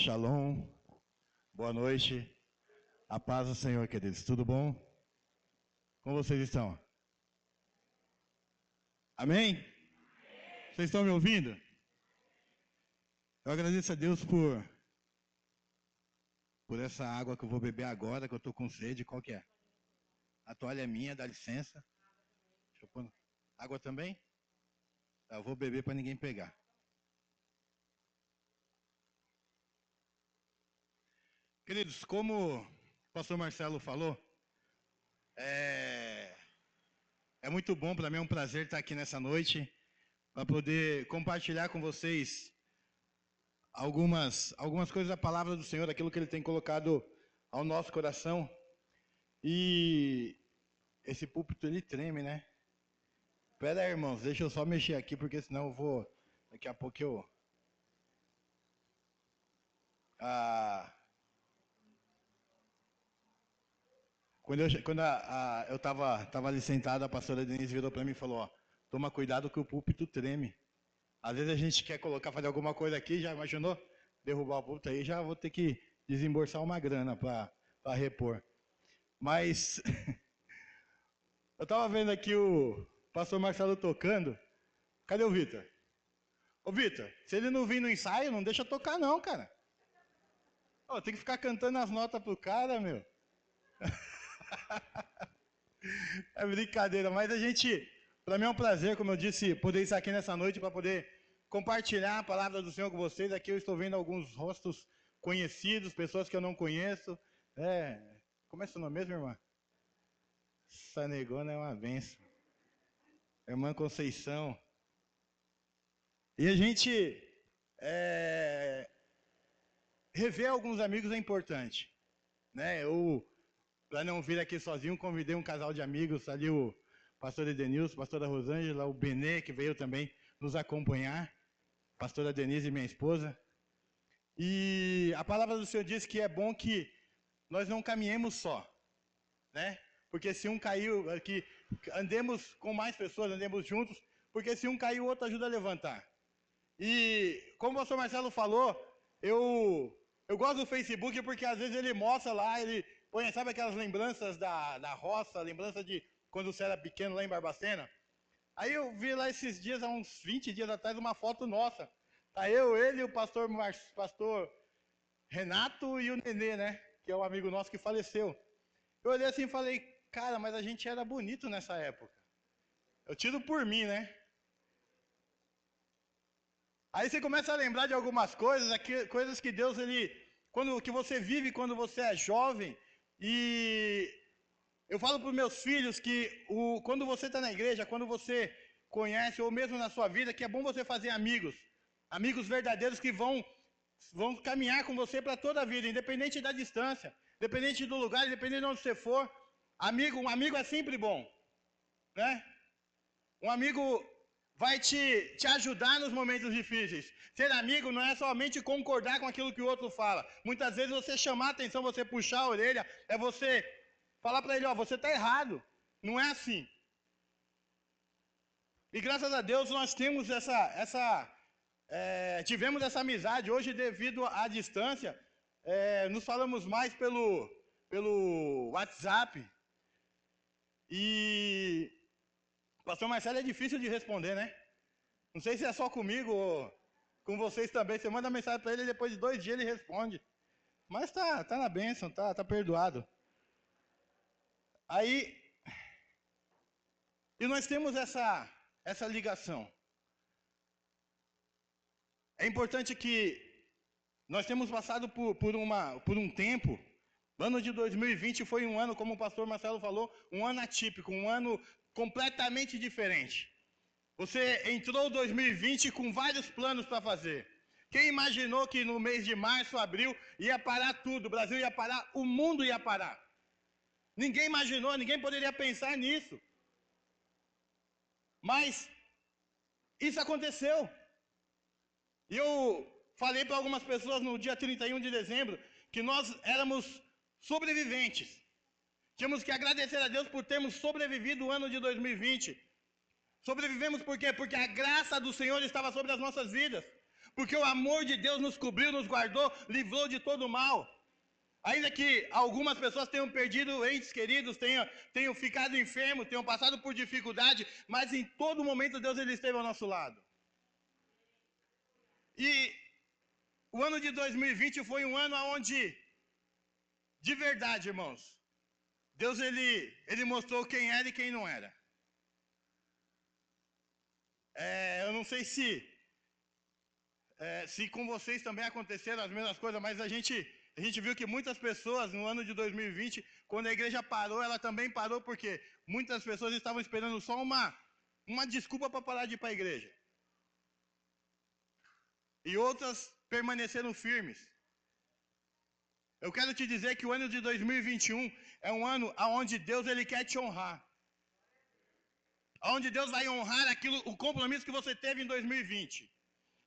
Shalom, boa noite, a paz do Senhor, queridos, tudo bom? Como vocês estão? Amém? Vocês estão me ouvindo? Eu agradeço a Deus por essa água que eu vou beber agora, que eu estou com sede. Qual que é? A toalha é minha, dá licença. Deixa eu pôr... Água também? Tá, eu vou beber para ninguém pegar. Queridos, como o pastor Marcelo falou, é muito bom, para mim é um prazer estar aqui nessa noite, para poder compartilhar com vocês algumas coisas da palavra do Senhor, aquilo que Ele tem colocado ao nosso coração. E esse púlpito, ele treme, né? Espera aí, irmãos, deixa eu só mexer aqui, porque senão eu vou... Daqui a pouco eu... Quando eu estava ali sentado, a pastora Denise virou para mim e falou, ó, toma cuidado que o púlpito treme. Às vezes a gente quer fazer alguma coisa aqui, já imaginou? Derrubar o púlpito aí, já vou ter que desembolsar uma grana para repor. Mas eu estava vendo aqui o pastor Marcelo tocando. Cadê o Vitor? Ô Vitor, se ele não vir no ensaio, não deixa tocar não, cara. Ó, tem que ficar cantando as notas pro cara, meu. É brincadeira, mas para mim é um prazer, como eu disse, poder estar aqui nessa noite para poder compartilhar a palavra do Senhor com vocês. Aqui eu estou vendo alguns rostos conhecidos, pessoas que eu não conheço. Como é seu nome mesmo, irmã? Sanegona é uma benção. Irmã Conceição. E a gente rever alguns amigos é importante, né? Para não vir aqui sozinho, convidei um casal de amigos, ali o pastor Edenilson, pastora Rosângela, o Benê, que veio também nos acompanhar, pastora Denise, minha esposa. E a palavra do Senhor diz que é bom que nós não caminhemos só, né? Porque se um caiu, que andemos com mais pessoas, andemos juntos, porque se um caiu, o outro ajuda a levantar. E como o pastor Marcelo falou, eu gosto do Facebook porque às vezes ele mostra lá, ele põe, sabe aquelas lembranças da roça, lembrança de quando você era pequeno lá em Barbacena? Aí eu vi lá esses dias, há uns 20 dias atrás, uma foto nossa. Tá ele e o pastor Renato e o Nenê, né? Que é um amigo nosso que faleceu. Eu olhei assim e falei, cara, mas a gente era bonito nessa época. Eu tiro por mim, né? Aí você começa a lembrar de algumas coisas, coisas que Deus, que você vive quando você é jovem. E eu falo para os meus filhos que quando você está na igreja, quando você conhece, ou mesmo na sua vida, que é bom você fazer amigos. Amigos verdadeiros que vão caminhar com você para toda a vida, independente da distância, independente do lugar, independente de onde você for. Um amigo é sempre bom, né? Um amigo vai te ajudar nos momentos difíceis. Ser amigo não é somente concordar com aquilo que o outro fala. Muitas vezes você chamar a atenção, você puxar a orelha, é você falar para ele, ó, você está errado. Não é assim. E graças a Deus nós temos tivemos essa amizade. Hoje, devido à distância, nos falamos mais pelo WhatsApp. E pastor Marcelo é difícil de responder, né? Não sei se é só comigo ou com vocês também. Você manda mensagem para ele e depois de 2 dias ele responde. Mas tá na bênção, tá perdoado. Aí, e nós temos essa ligação. É importante que nós temos passado por um tempo. O ano de 2020 foi um ano, como o pastor Marcelo falou, um ano atípico, um ano completamente diferente. Você entrou 2020 com vários planos para fazer. Quem imaginou que no mês de março, abril, ia parar tudo, o Brasil ia parar, o mundo ia parar? Ninguém imaginou, ninguém poderia pensar nisso. Mas isso aconteceu. E eu falei para algumas pessoas no dia 31 de dezembro que nós éramos sobreviventes. Tínhamos que agradecer a Deus por termos sobrevivido o ano de 2020. Sobrevivemos por quê? Porque a graça do Senhor estava sobre as nossas vidas. Porque o amor de Deus nos cobriu, nos guardou, livrou de todo o mal. Ainda que algumas pessoas tenham perdido entes queridos, tenham ficado enfermos, tenham passado por dificuldade, mas em todo momento Deus ele esteve ao nosso lado. E o ano de 2020 foi um ano onde, de verdade, irmãos, Deus ele mostrou quem era e quem não era. Eu não sei se com vocês também aconteceram as mesmas coisas, mas a gente viu que muitas pessoas no ano de 2020, quando a igreja parou, ela também parou porque muitas pessoas estavam esperando só uma desculpa para parar de ir para a igreja. E outras permaneceram firmes. Eu quero te dizer que o ano de 2021 é um ano onde Deus ele quer te honrar. Onde Deus vai honrar o compromisso que você teve em 2020.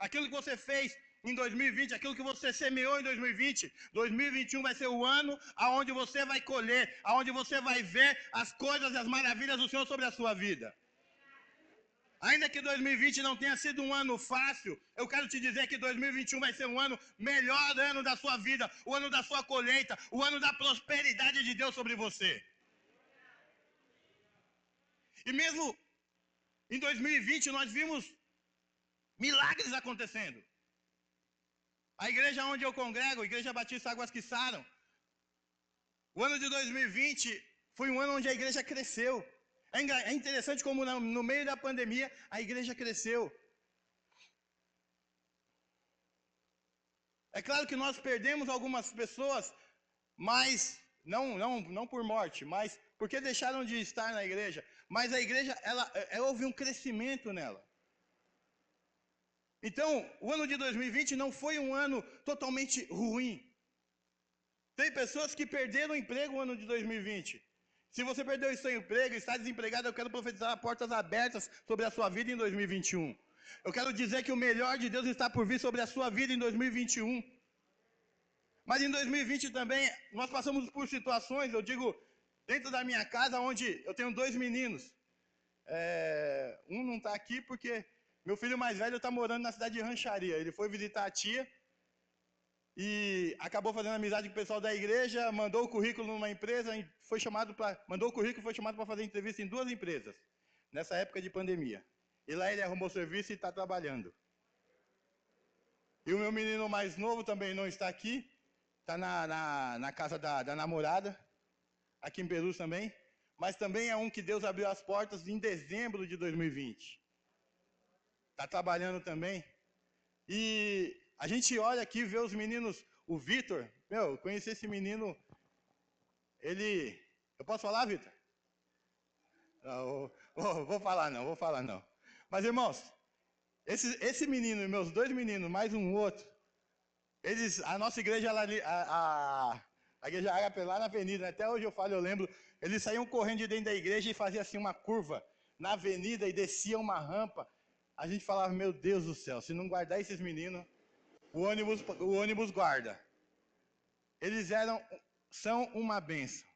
Aquilo que você fez em 2020, aquilo que você semeou em 2020, 2021 vai ser o ano aonde você vai colher, aonde você vai ver as coisas e as maravilhas do Senhor sobre a sua vida. Ainda que 2020 não tenha sido um ano fácil, eu quero te dizer que 2021 vai ser um ano melhor ano da sua vida, o ano da sua colheita, o ano da prosperidade de Deus sobre você. E mesmo em 2020 nós vimos milagres acontecendo. A igreja onde eu congrego, a Igreja Batista Águas Quissaram, o ano de 2020 foi um ano onde a igreja cresceu. É interessante como no meio da pandemia a igreja cresceu. É claro que nós perdemos algumas pessoas, mas não por morte, mas porque deixaram de estar na igreja. Mas a igreja, houve um crescimento nela. Então, o ano de 2020 não foi um ano totalmente ruim. Tem pessoas que perderam o emprego no ano de 2020. Se você perdeu o seu emprego, está desempregado, eu quero profetizar portas abertas sobre a sua vida em 2021. Eu quero dizer que o melhor de Deus está por vir sobre a sua vida em 2021. Mas em 2020 também, nós passamos por situações, eu digo, dentro da minha casa, onde eu tenho 2 meninos. Um não está aqui porque meu filho mais velho está morando na cidade de Rancharia. Ele foi visitar a tia e acabou fazendo amizade com o pessoal da igreja, mandou o currículo numa empresa, mandou o currículo e foi chamado para fazer entrevista em 2 empresas, nessa época de pandemia. E lá ele arrumou serviço e está trabalhando. E o meu menino mais novo também não está aqui, está na casa da namorada, aqui em Perus também, mas também é um que Deus abriu as portas em dezembro de 2020. Está trabalhando também. E a gente olha aqui, vê os meninos, o Vitor, eu conheci esse menino, eu posso falar, Vitor? Vou falar não. Mas irmãos, esse menino, meus 2 meninos, mais um outro, a nossa igreja, a igreja Ágape lá na avenida, até hoje eu falo, eu lembro, eles saíam correndo de dentro da igreja e faziam assim uma curva na avenida e desciam uma rampa. A gente falava, meu Deus do céu, se não guardar esses meninos, o ônibus guarda. Eles são uma bênção.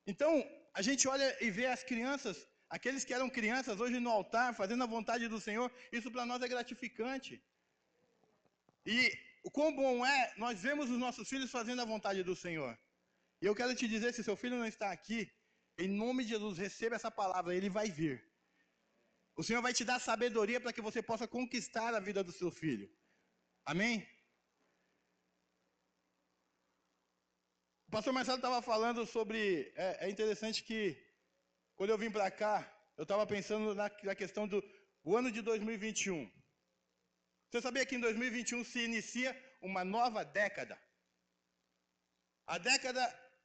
Então, a gente olha e vê as crianças, aqueles que eram crianças hoje no altar, fazendo a vontade do Senhor, isso para nós é gratificante. E o quão bom é nós vemos os nossos filhos fazendo a vontade do Senhor. E eu quero te dizer, se seu filho não está aqui, em nome de Jesus, receba essa palavra, ele vai vir. O Senhor vai te dar sabedoria para que você possa conquistar a vida do seu filho. Amém? O pastor Marcelo estava falando sobre... É interessante que, quando eu vim para cá, eu estava pensando na questão do ano de 2021. Você sabia que em 2021 se inicia uma nova década?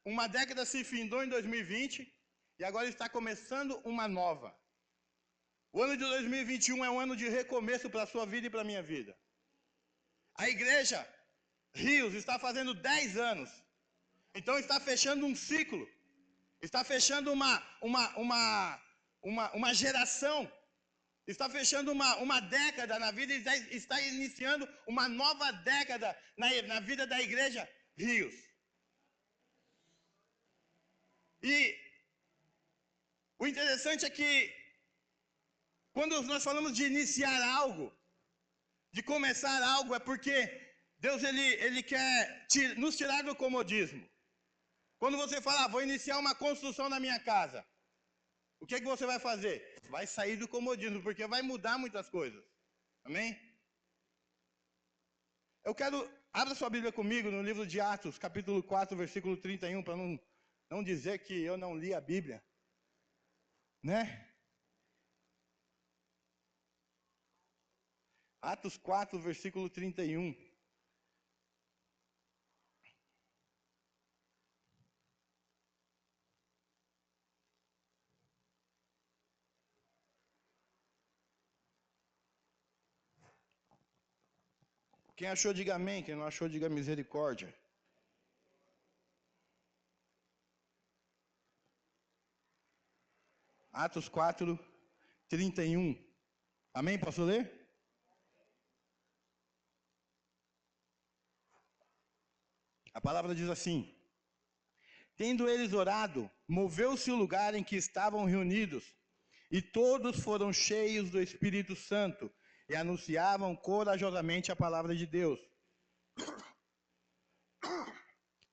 Uma década se findou em 2020 e agora está começando uma nova. O ano de 2021 é um ano de recomeço para a sua vida e para a minha vida. A igreja Rios está fazendo 10 anos. Então está fechando um ciclo. Está fechando uma geração. Está fechando uma década na vida e está iniciando uma nova década na vida da igreja Rios. E o interessante é que, quando nós falamos de iniciar algo, de começar algo, é porque Deus ele quer nos tirar do comodismo. Quando você fala, vou iniciar uma construção na minha casa, o que é que você vai fazer? Vai sair do comodismo, porque vai mudar muitas coisas. Amém? Eu quero, abra sua Bíblia comigo no livro de Atos, capítulo 4, versículo 31, para não dizer que eu não li a Bíblia. Né? Atos 4, versículo 31. Quem achou, diga amém. Quem não achou, diga misericórdia. Atos 4, 31. Amém? Posso ler? A palavra diz assim: tendo eles orado, moveu-se o lugar em que estavam reunidos, e todos foram cheios do Espírito Santo, e anunciavam corajosamente a palavra de Deus.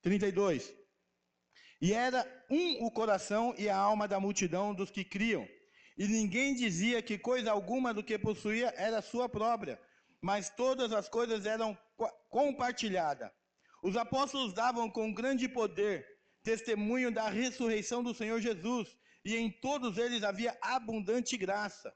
32. E era o coração e a alma da multidão dos que criam, e ninguém dizia que coisa alguma do que possuía era sua própria, mas todas as coisas eram compartilhadas. Os apóstolos davam com grande poder testemunho da ressurreição do Senhor Jesus, e em todos eles havia abundante graça.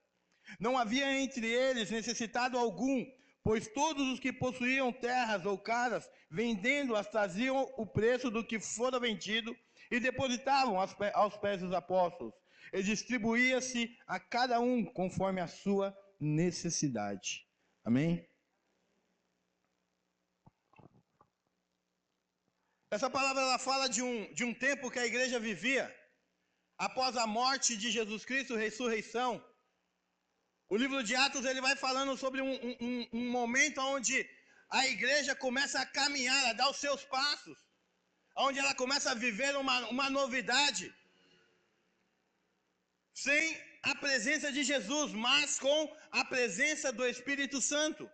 Não havia entre eles necessitado algum, pois todos os que possuíam terras ou casas, vendendo-as, traziam o preço do que fora vendido e depositavam aos pés dos apóstolos. E distribuía-se a cada um conforme a sua necessidade. Amém? Essa palavra ela fala de um tempo que a igreja vivia após a morte de Jesus Cristo, ressurreição. O livro de Atos ele vai falando sobre um momento onde a igreja começa a caminhar, a dar os seus passos, onde ela começa a viver uma novidade, sem a presença de Jesus, mas com a presença do Espírito Santo.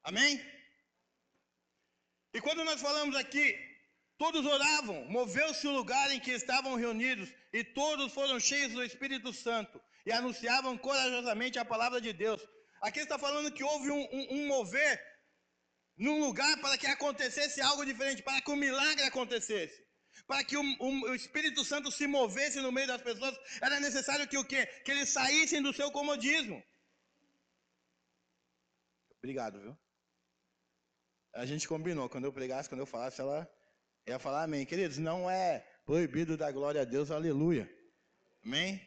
Amém? E quando nós falamos aqui, todos oravam, moveu-se o lugar em que estavam reunidos, e todos foram cheios do Espírito Santo, e anunciavam corajosamente a palavra de Deus. Aqui está falando que houve um mover num lugar para que acontecesse algo diferente, para que o milagre acontecesse. Para que o Espírito Santo se movesse no meio das pessoas, era necessário que o quê? Que eles saíssem do seu comodismo. Obrigado, viu? A gente combinou, quando eu pregasse, quando eu falasse, ela ia falar amém. Queridos, não é proibido dar glória a Deus, aleluia. Amém?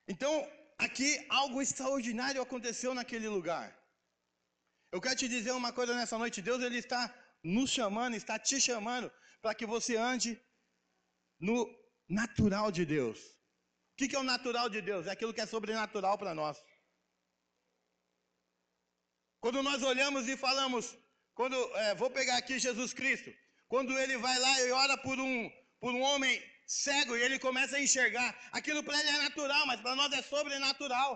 Então, aqui algo extraordinário aconteceu naquele lugar. Eu quero te dizer uma coisa nessa noite. Deus ele está nos chamando, está te chamando para que você ande no natural de Deus. O que é o natural de Deus? É aquilo que é sobrenatural para nós. Quando nós olhamos e falamos, vou pegar aqui Jesus Cristo, quando ele vai lá e ora por um homem cego e ele começa a enxergar, aquilo para ele é natural, mas para nós é sobrenatural.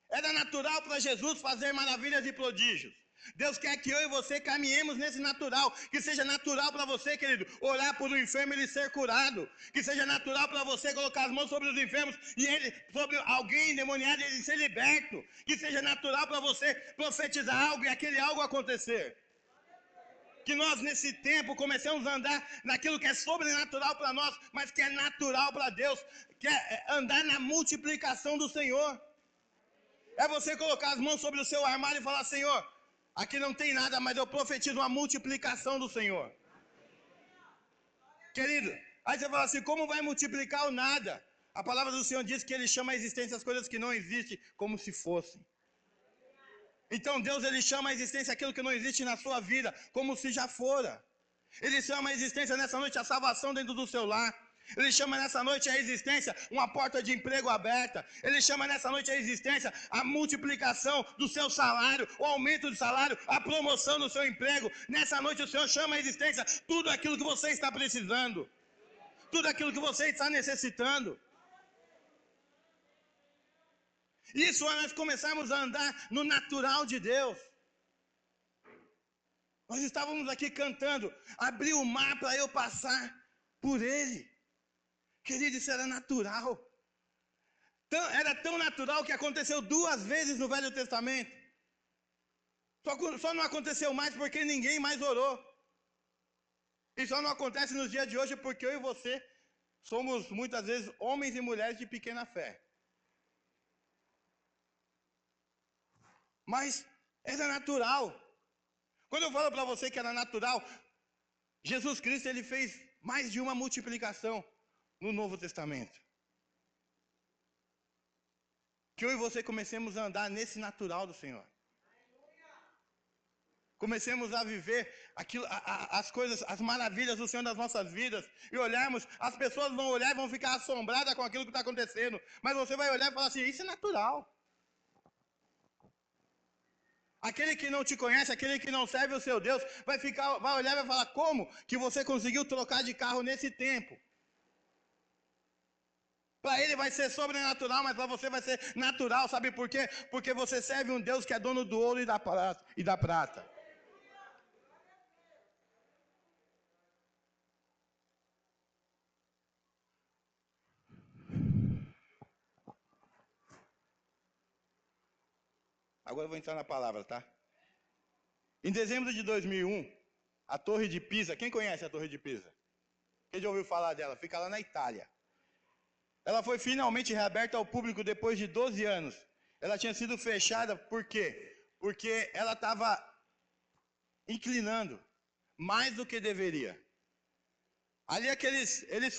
Era natural para Jesus fazer maravilhas e prodígios. Deus quer que eu e você caminhemos nesse natural, que seja natural para você, querido, orar por um enfermo e ele ser curado, que seja natural para você colocar as mãos sobre os enfermos e sobre alguém endemoniado e ele ser liberto, que seja natural para você profetizar algo e aquele algo acontecer. Que nós nesse tempo comecemos a andar naquilo que é sobrenatural para nós, mas que é natural para Deus, que é andar na multiplicação do Senhor. É você colocar as mãos sobre o seu armário e falar, Senhor, aqui não tem nada, mas eu profetizo uma multiplicação do Senhor. Querido, aí você fala assim, como vai multiplicar o nada? A palavra do Senhor diz que Ele chama a existência as coisas que não existem como se fossem. Então Deus ele chama a existência aquilo que não existe na sua vida como se já fora. Ele chama a existência nessa noite a salvação dentro do seu lar. Ele chama nessa noite a existência uma porta de emprego aberta. Ele chama nessa noite a existência a multiplicação do seu salário, o aumento do salário, a promoção do seu emprego. Nessa noite o Senhor chama a existência tudo aquilo que você está precisando, tudo aquilo que você está necessitando. Isso é nós começarmos a andar no natural de Deus. Nós estávamos aqui cantando, abriu o mar para eu passar por ele. Querido, isso era natural. Era tão natural que aconteceu 2 vezes no Velho Testamento. Só não aconteceu mais porque ninguém mais orou. E só não acontece nos dias de hoje porque eu e você somos muitas vezes homens e mulheres de pequena fé. Mas era natural. Quando eu falo para você que era natural, Jesus Cristo ele fez mais de uma multiplicação no Novo Testamento. Que eu e você comecemos a andar nesse natural do Senhor. Comecemos a viver aquilo, as coisas, as maravilhas do Senhor nas nossas vidas. E olharmos, as pessoas vão olhar e vão ficar assombradas com aquilo que está acontecendo. Mas você vai olhar e falar assim, isso é natural. Aquele que não te conhece, aquele que não serve o seu Deus, vai olhar e vai falar, como que você conseguiu trocar de carro nesse tempo? Para ele vai ser sobrenatural, mas para você vai ser natural, sabe por quê? Porque você serve um Deus que é dono do ouro e da prata. Agora eu vou entrar na palavra, tá? Em dezembro de 2001, a Torre de Pisa, quem conhece a Torre de Pisa? Quem já ouviu falar dela? Fica lá na Itália. Ela foi finalmente reaberta ao público depois de 12 anos. Ela tinha sido fechada por quê? Porque ela estava inclinando mais do que deveria. Ali eles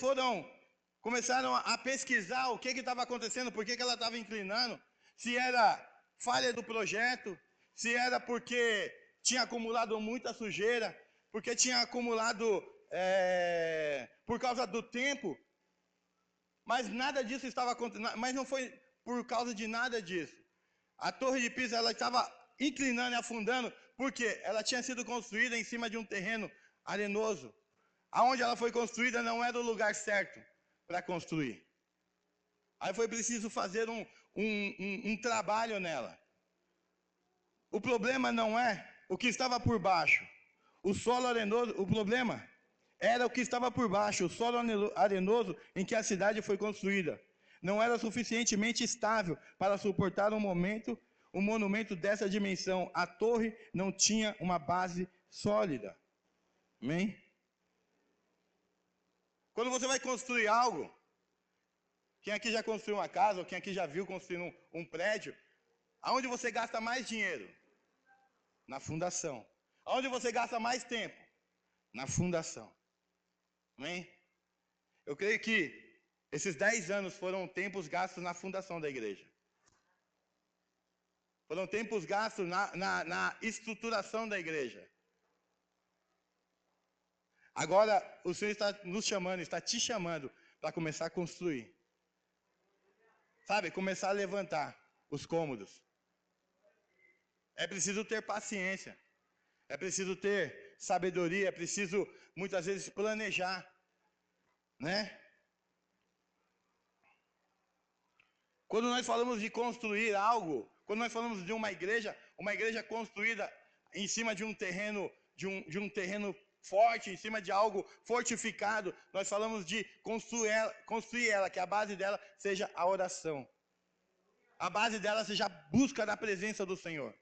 começaram a pesquisar o que estava acontecendo, por que ela estava inclinando, se era falha do projeto, se era porque tinha acumulado muita sujeira, porque tinha acumulado por causa do tempo. Mas nada disso estava acontecendo, mas não foi por causa de nada disso. A Torre de Pisa ela estava inclinando e afundando, porque ela tinha sido construída em cima de um terreno arenoso. Aonde ela foi construída não era o lugar certo para construir. Aí foi preciso fazer um trabalho nela. O problema não é o que estava por baixo. O solo arenoso, o problema era o que estava por baixo, o solo arenoso em que a cidade foi construída. Não era suficientemente estável para suportar um monumento dessa dimensão. A torre não tinha uma base sólida. Amém? Quando você vai construir algo, quem aqui já construiu uma casa, ou quem aqui já viu construir um prédio, aonde você gasta mais dinheiro? Na fundação. Aonde você gasta mais tempo? Na fundação. Amém? Eu creio que esses 10 anos foram tempos gastos na fundação da igreja. Foram tempos gastos na estruturação da igreja. Agora, o Senhor está nos chamando, está te chamando para começar a construir. Sabe, começar a levantar os cômodos. É preciso ter paciência. É preciso ter sabedoria, é preciso muitas vezes planejar, né? Quando nós falamos de construir algo, quando nós falamos de uma igreja construída em cima de um terreno, de um terreno forte, em cima de algo fortificado, nós falamos de construir ela, que a base dela seja a oração. A base dela seja a busca da presença do Senhor.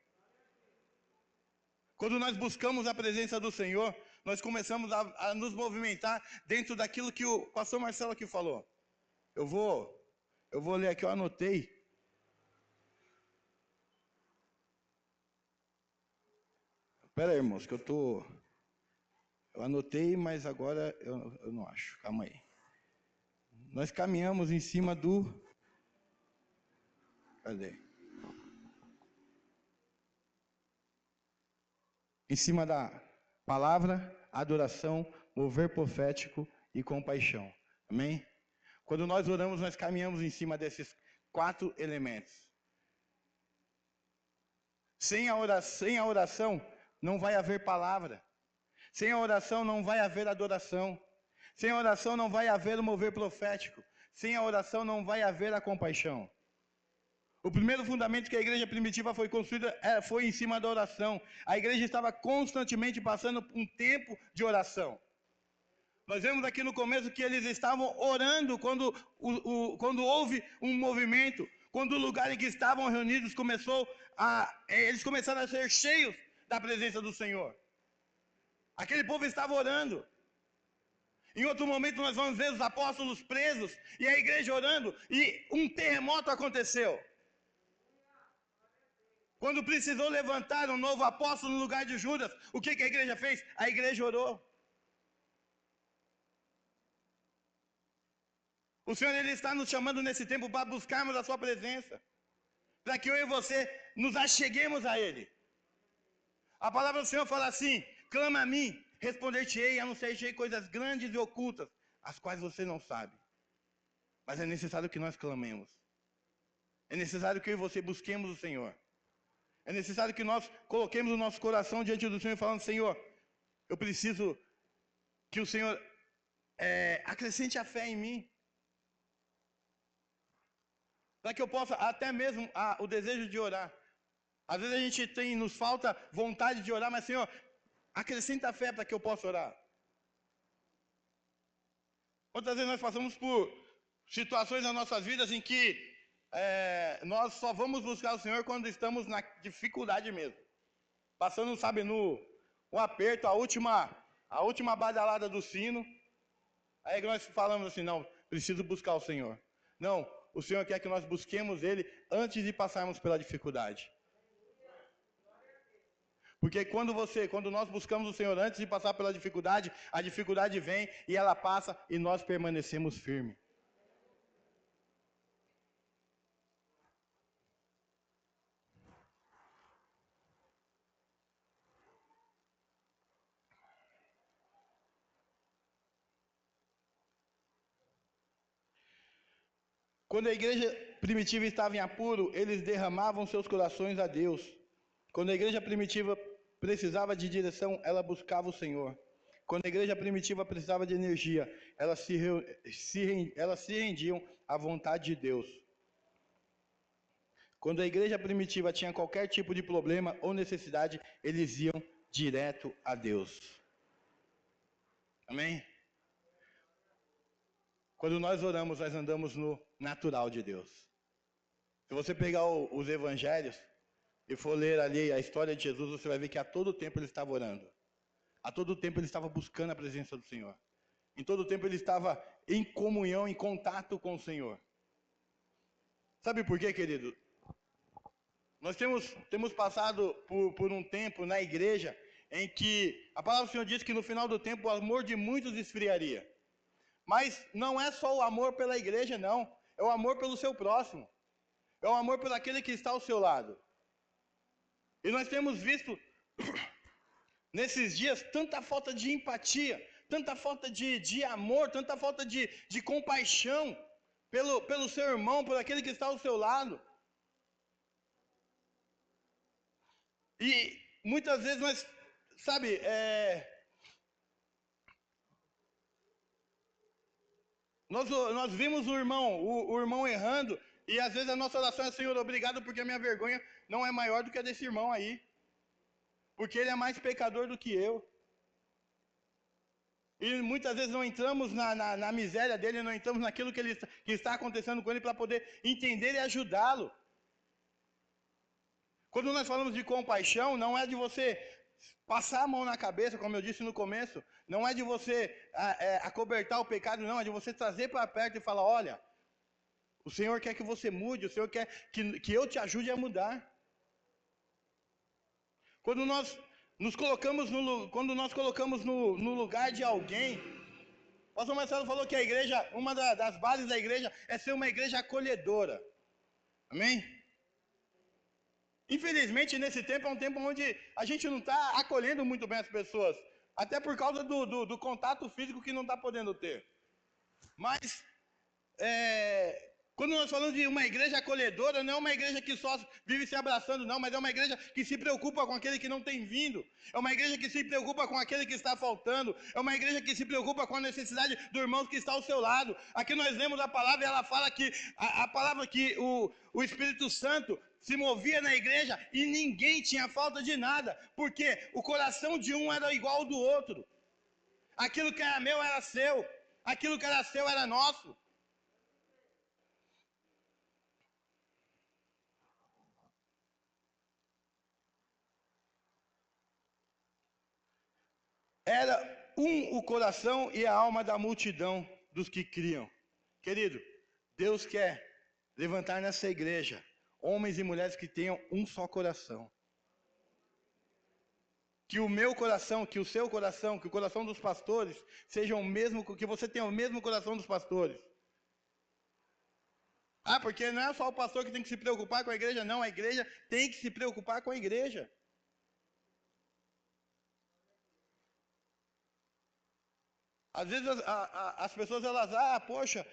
Quando nós buscamos a presença do Senhor, nós começamos a nos movimentar dentro daquilo que o pastor Marcelo aqui falou. Eu vou ler aqui, eu anotei. Espera aí, irmãos, que eu anotei, mas agora eu não acho. Calma aí. Nós caminhamos em cima do... Cadê? Em cima da palavra, adoração, mover profético e compaixão. Amém? Quando nós oramos, nós caminhamos em cima desses 4 elementos. Sem a oração, não vai haver palavra. Sem a oração, não vai haver adoração. Sem a oração, não vai haver o mover profético. Sem a oração, não vai haver a compaixão. O primeiro fundamento que a igreja primitiva foi construída foi em cima da oração. A igreja estava constantemente passando por um tempo de oração. Nós vemos aqui no começo que eles estavam orando quando houve um movimento, quando o lugar em que estavam reunidos eles começaram a ser cheios da presença do Senhor. Aquele povo estava orando. Em outro momento nós vamos ver os apóstolos presos e a igreja orando e um terremoto aconteceu. Quando precisou levantar um novo apóstolo no lugar de Judas, o que a igreja fez? A igreja orou. O Senhor ele está nos chamando nesse tempo para buscarmos a sua presença, para que eu e você nos acheguemos a Ele. A palavra do Senhor fala assim: clama a mim, responder-te-ei, anunciar-te-ei coisas grandes e ocultas, as quais você não sabe. Mas é necessário que nós clamemos. É necessário que eu e você busquemos o Senhor. É necessário que nós coloquemos o nosso coração diante do Senhor, falando: Senhor, eu preciso que o Senhor acrescente a fé em mim. Para que eu possa, até mesmo o desejo de orar. Às vezes a gente nos falta vontade de orar, mas Senhor, acrescenta a fé para que eu possa orar. Outras vezes nós passamos por situações nas nossas vidas em que nós só vamos buscar o Senhor quando estamos na dificuldade mesmo. Passando, sabe, um aperto, a última badalada do sino. Aí nós falamos assim: não, preciso buscar o Senhor. Não, o Senhor quer que nós busquemos Ele antes de passarmos pela dificuldade. Porque quando nós buscamos o Senhor antes de passar pela dificuldade, a dificuldade vem e ela passa e nós permanecemos firmes. Quando a igreja primitiva estava em apuro, eles derramavam seus corações a Deus. Quando a igreja primitiva precisava de direção, ela buscava o Senhor. Quando a igreja primitiva precisava de energia, elas se rendiam à vontade de Deus. Quando a igreja primitiva tinha qualquer tipo de problema ou necessidade, eles iam direto a Deus. Amém? Quando nós oramos, nós andamos no natural de Deus. Se você pegar os evangelhos e for ler ali a história de Jesus, você vai ver que a todo tempo ele estava orando. A todo tempo ele estava buscando a presença do Senhor. Em todo tempo ele estava em comunhão, em contato com o Senhor. Sabe por quê, querido? Nós temos passado por um tempo na igreja em que a palavra do Senhor diz que no final do tempo o amor de muitos esfriaria. Mas não é só o amor pela igreja, não. É o amor pelo seu próximo. É o amor por aquele que está ao seu lado. E nós temos visto nesses dias tanta falta de empatia, tanta falta de amor, tanta falta de compaixão pelo seu irmão, por aquele que está ao seu lado. E muitas vezes nós, sabe, nós vimos o irmão errando, e às vezes a nossa oração é: Senhor, obrigado porque a minha vergonha não é maior do que a desse irmão aí. Porque ele é mais pecador do que eu. E muitas vezes não entramos na miséria dele, não entramos naquilo que está acontecendo com ele para poder entender e ajudá-lo. Quando nós falamos de compaixão, não é de você passar a mão na cabeça, como eu disse no começo, não é de você acobertar o pecado, não, é de você trazer para perto e falar: olha, o Senhor quer que você mude, o Senhor quer que eu te ajude a mudar. Quando nós colocamos no lugar de alguém, o pastor Marcelo falou que a igreja, uma das bases da igreja é ser uma igreja acolhedora. Amém? Infelizmente, nesse tempo é um tempo onde a gente não está acolhendo muito bem as pessoas, até por causa do contato físico que não está podendo ter. Mas, Quando nós falamos de uma igreja acolhedora, não é uma igreja que só vive se abraçando, não, mas é uma igreja que se preocupa com aquele que não tem vindo. É uma igreja que se preocupa com aquele que está faltando. É uma igreja que se preocupa com a necessidade do irmão que está ao seu lado. Aqui nós lemos a palavra e ela fala que a palavra que o Espírito Santo se movia na igreja e ninguém tinha falta de nada, porque o coração de um era igual ao do outro. Aquilo que era meu era seu, aquilo que era seu era nosso. Era o coração e a alma da multidão dos que criam. Querido, Deus quer levantar nessa igreja homens e mulheres que tenham um só coração. Que o meu coração, que o seu coração, que o coração dos pastores sejam o mesmo, que você tenha o mesmo coração dos pastores. Ah, porque não é só o pastor que tem que se preocupar com a igreja, não. A igreja tem que se preocupar com a igreja. Às vezes as pessoas, elas, poxa,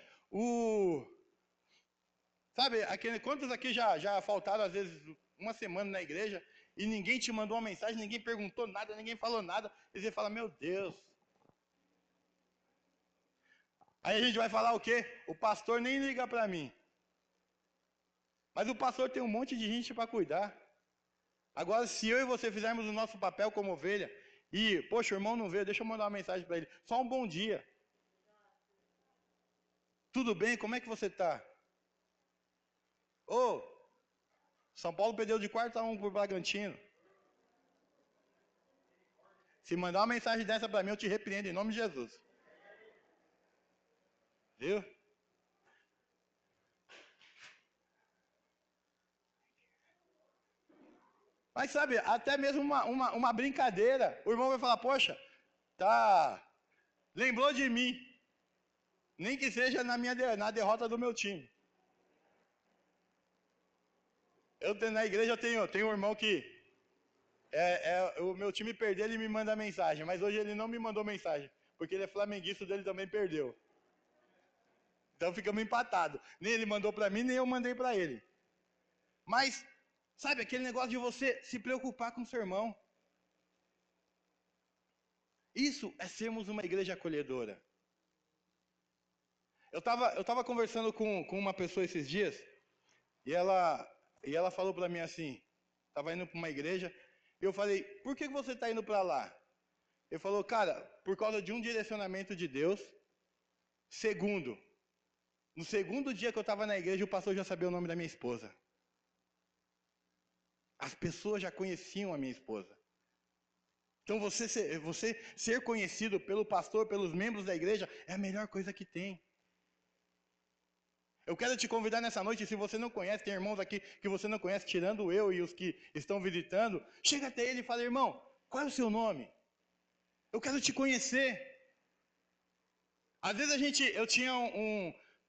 sabe, quantos aqui já faltaram, às vezes, uma semana na igreja, e ninguém te mandou uma mensagem, ninguém perguntou nada, ninguém falou nada, e você fala, meu Deus. Aí a gente vai falar o quê? O pastor nem liga para mim. Mas o pastor tem um monte de gente para cuidar. Agora, se eu e você fizermos o nosso papel como ovelha, e, poxa, o irmão não veio, deixa eu mandar uma mensagem para ele. Só um bom dia. Tudo bem? Como é que você está? Ô, São Paulo perdeu de 4-1 por Bragantino. Se mandar uma mensagem dessa para mim, eu te repreendo em nome de Jesus. Viu? Mas sabe, até mesmo uma brincadeira, o irmão vai falar, poxa, lembrou de mim. Nem que seja na derrota do meu time. Na igreja eu tenho um irmão que o meu time perdeu, ele me manda mensagem, mas hoje ele não me mandou mensagem, porque ele é flamenguista, dele também perdeu. Então ficamos empatados. Nem ele mandou para mim, nem eu mandei para ele. Mas, sabe, aquele negócio de você se preocupar com o seu irmão. Isso é sermos uma igreja acolhedora. Eu tava conversando com uma pessoa esses dias, e ela falou para mim assim, estava indo para uma igreja, e eu falei, por que você está indo para lá? Ele falou, cara, por causa de um direcionamento de Deus. Segundo, no segundo dia que eu estava na igreja, o pastor já sabia o nome da minha esposa. As pessoas já conheciam a minha esposa. Então você ser conhecido pelo pastor, pelos membros da igreja, é a melhor coisa que tem. Eu quero te convidar nessa noite, se você não conhece, tem irmãos aqui que você não conhece, tirando eu e os que estão visitando, chega até ele e fala, irmão, qual é o seu nome? Eu quero te conhecer. Às vezes eu tinha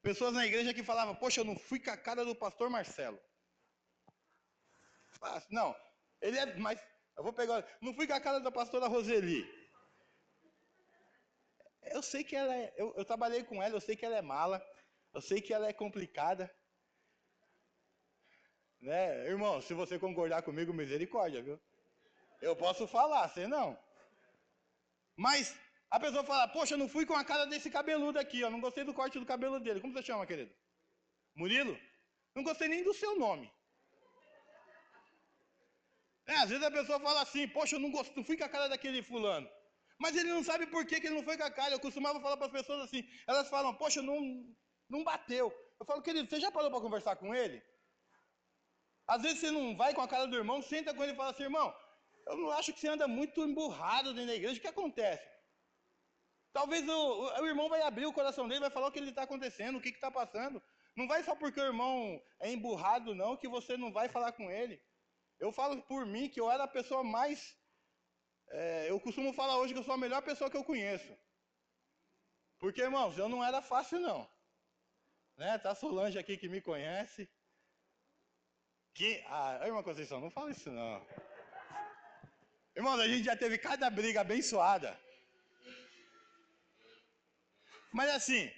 pessoas na igreja que falavam, poxa, eu não fui com a cara do pastor Marcelo. Não, ele é, mas eu vou pegar, não fui com a cara da pastora Roseli. Eu sei que ela é, eu trabalhei com ela, eu sei que ela é mala, eu sei que ela é complicada. Né? Irmão, se você concordar comigo, misericórdia, viu? Eu posso falar, você não. Mas a pessoa fala, poxa, eu não fui com a cara desse cabeludo aqui, ó, não gostei do corte do cabelo dele. Como você chama, querido? Murilo? Não gostei nem do seu nome. Às vezes a pessoa fala assim, poxa, eu não fui com a cara daquele fulano. Mas ele não sabe por que ele não foi com a cara. Eu costumava falar para as pessoas assim, elas falam, poxa, não bateu. Eu falo, querido, você já parou para conversar com ele? Às vezes você não vai com a cara do irmão, senta com ele e fala assim, irmão, eu não acho que você anda muito emburrado dentro da igreja, o que acontece? Talvez o irmão vai abrir o coração dele, vai falar o que ele está acontecendo, o que está passando. Não vai só porque o irmão é emburrado, não, que você não vai falar com ele. Eu falo por mim que eu era a pessoa mais... eu costumo falar hoje que eu sou a melhor pessoa que eu conheço. Porque, irmãos, eu não era fácil, não. Né? Tá a Solange aqui que me conhece. Irmã Conceição, não fala isso, não. Irmãos, a gente já teve cada briga abençoada. Mas assim,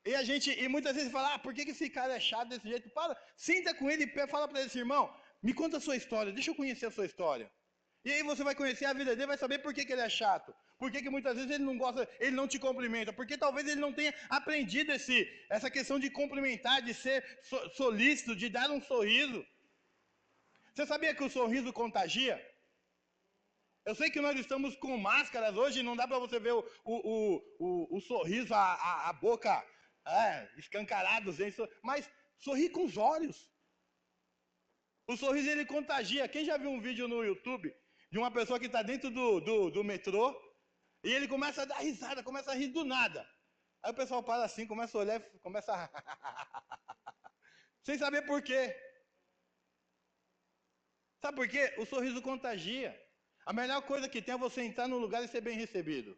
E muitas vezes fala, por que esse cara é chato desse jeito? Fala, senta com ele e fala para ele assim, irmão, me conta a sua história, deixa eu conhecer a sua história. E aí você vai conhecer a vida dele, vai saber por que ele é chato. Por que muitas vezes ele não gosta, ele não te cumprimenta. Porque talvez ele não tenha aprendido essa questão de cumprimentar, de ser solícito, de dar um sorriso. Você sabia que o sorriso contagia? Eu sei que nós estamos com máscaras hoje, não dá para você ver o sorriso, a boca escancarados, mas sorri com os olhos. O sorriso ele contagia. Quem já viu um vídeo no YouTube de uma pessoa que está dentro do metrô e ele começa a dar risada, começa a rir do nada. Aí o pessoal para assim, começa a olhar, começa a... sem saber por quê. Sabe por quê? O sorriso contagia. A melhor coisa que tem é você entrar num lugar e ser bem recebido.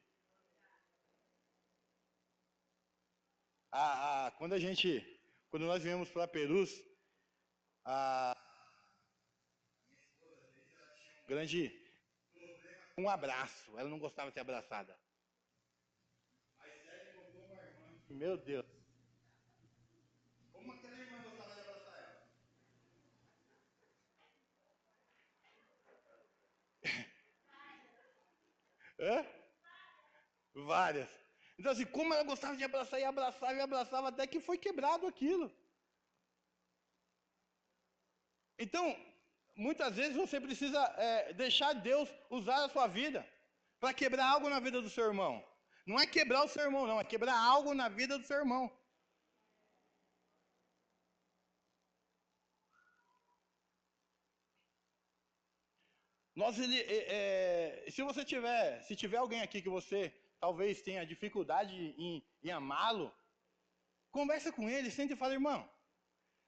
Quando nós viemos para Perus, grande um abraço. Ela não gostava de ser abraçada. Meu Deus. Como aquela irmã gostava de abraçar ela? Hã? Várias. Então assim, como ela gostava de abraçar e abraçava e abraçava até que foi quebrado aquilo. Então, muitas vezes você precisa deixar Deus usar a sua vida para quebrar algo na vida do seu irmão. Não é quebrar o seu irmão, não, é quebrar algo na vida do seu irmão. Se tiver alguém aqui que você talvez tenha dificuldade em amá-lo, conversa com ele, senta e fala, irmão,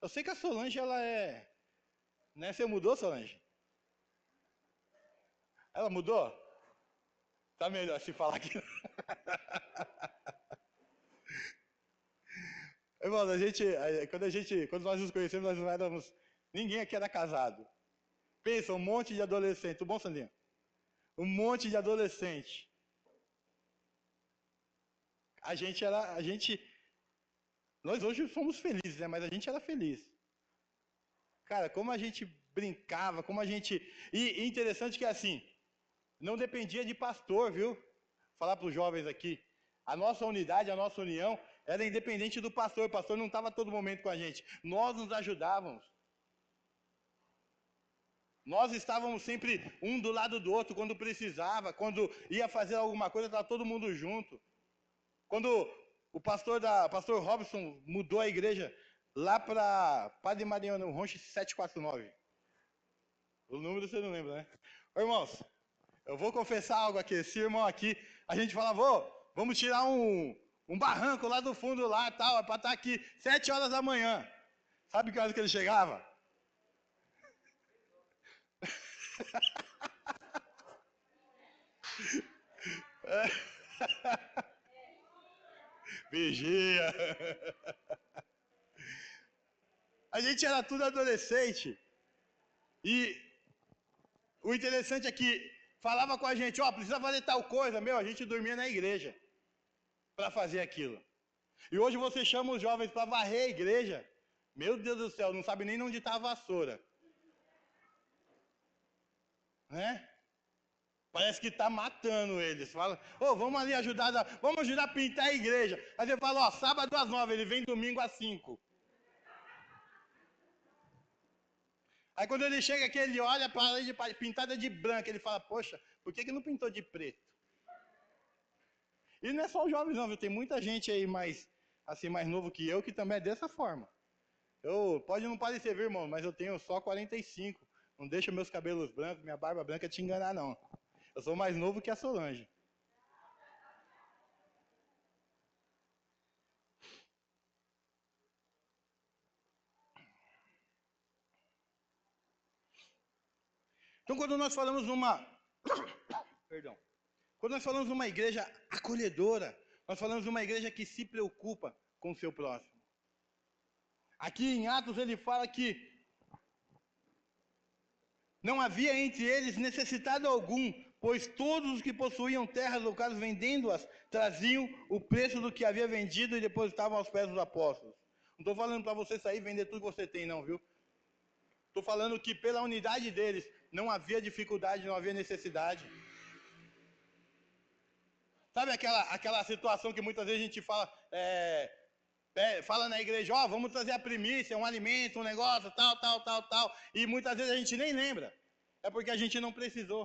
eu sei que a Solange, ela é... Né? Você mudou, Solange? Ela mudou? Tá melhor se falar aqui. Irmão, quando nós nos conhecemos, nós não éramos... Ninguém aqui era casado. Pensa, um monte de adolescente. Tudo bom, Sandrinha? Um monte de adolescente. Nós hoje somos felizes, né? Mas a gente era feliz. Cara, como a gente brincava, como a gente... E interessante que é assim, não dependia de pastor, viu? Falar para os jovens aqui. A nossa unidade, a nossa união era independente do pastor. O pastor não estava todo momento com a gente. Nós nos ajudávamos. Nós estávamos sempre um do lado do outro quando precisava, quando ia fazer alguma coisa, estava todo mundo junto. Quando o pastor Robson mudou a igreja lá para Padre Mariano Ronchi 749. O número você não lembra, né? Ô, irmãos, eu vou confessar algo aqui. Esse irmão aqui, a gente falava, vamos tirar um barranco lá do fundo lá, tal, é para estar aqui 7 horas da manhã. Sabe que horas que ele chegava? Vigia. A gente era tudo adolescente. E o interessante é que falava com a gente, precisa fazer tal coisa. A gente dormia na igreja para fazer aquilo. E hoje você chama os jovens para varrer a igreja. Meu Deus do céu, não sabe nem onde está a vassoura. Né? Parece que está matando eles. Fala, vamos ali vamos ajudar a pintar a igreja. Aí você fala, sábado às 9, ele vem domingo às 5. Aí quando ele chega aqui, ele olha para a parede pintada de branco, ele fala, poxa, por que não pintou de preto? E não é só os jovens não, viu? Tem muita gente aí mais novo que eu, que também é dessa forma. Pode não parecer, viu, irmão, mas eu tenho só 45. Não deixa meus cabelos brancos, minha barba branca te enganar, não. Eu sou mais novo que a Solange. Então, quando nós falamos quando nós falamos numa igreja acolhedora, nós falamos de uma igreja que se preocupa com o seu próximo. Aqui em Atos ele fala que não havia entre eles necessitado algum, Pois todos os que possuíam terras locais vendendo-as, traziam o preço do que havia vendido e depositavam aos pés dos apóstolos. Não estou falando para você sair e vender tudo que você tem, não, viu? Estou falando que pela unidade deles não havia dificuldade, não havia necessidade. Sabe aquela situação que muitas vezes a gente fala, fala na igreja, ó, vamos trazer a primícia, um alimento, um negócio, tal, e muitas vezes a gente nem lembra. É porque a gente não precisou.